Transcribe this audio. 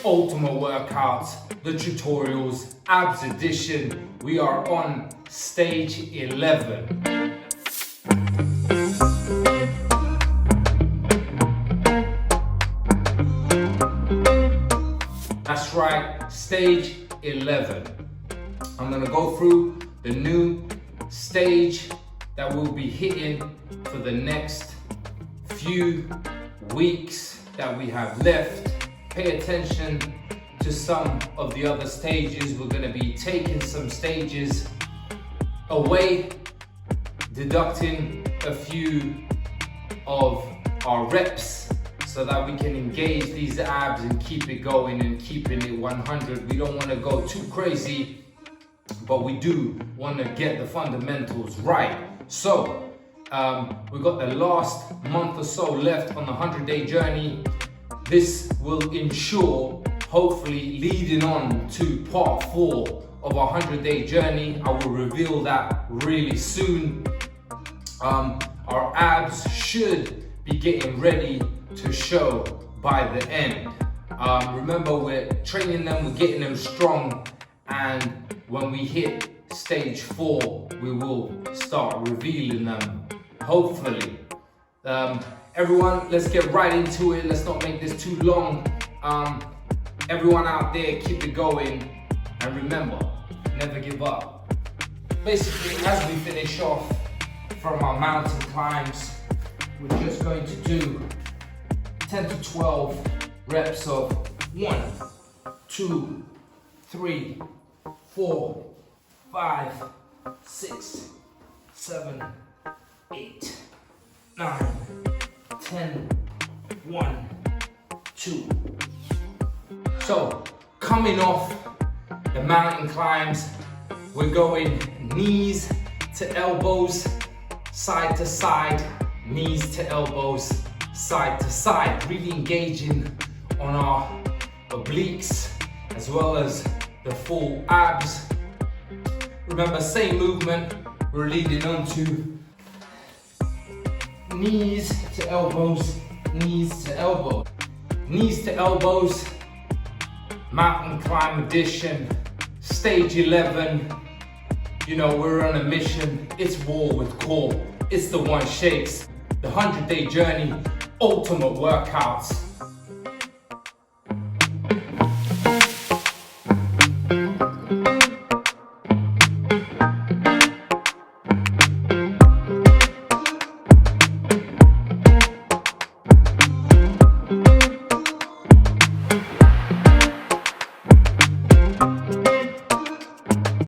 ultimate workouts, the tutorials, abs edition. We are on stage 11. That's right, stage 11. I'm gonna go through the new stage that we'll be hitting for the next few weeks that we have left. Pay attention to some of the other stages. We're gonna be taking some stages away, deducting a few of our reps so that we can engage these abs and keep it going and keeping it 100. We don't wanna go too crazy, but we do wanna get the fundamentals right. So, we've got the last month or so left on the 100-day journey. This will ensure, hopefully, leading on to part 4 of our 100-day journey. I will reveal that really soon. Our abs should be getting ready to show by the end. Remember, we're training them, we're getting them strong, and when we hit stage 4, we will start revealing them, hopefully. Everyone, let's get right into it. Let's not make this too long. Everyone out there, keep it going. And remember, never give up. Basically, as we finish off from our mountain climbs, we're just going to do 10 to 12 reps of 1, 2, 3, 4, 5, 6, 7, 8, 9, 10, 1, 2. So, coming off the mountain climbs, we're going knees to elbows, side to side, knees to elbows, side to side, really engaging on our obliques as well as the full abs. Remember, same movement, we're leading on to knees to elbows, knees to elbows. Knees to elbows, mountain climb edition, stage 11. You know, we're on a mission. It's war with core. It's the one shakes. The 100-day journey, ultimate workouts.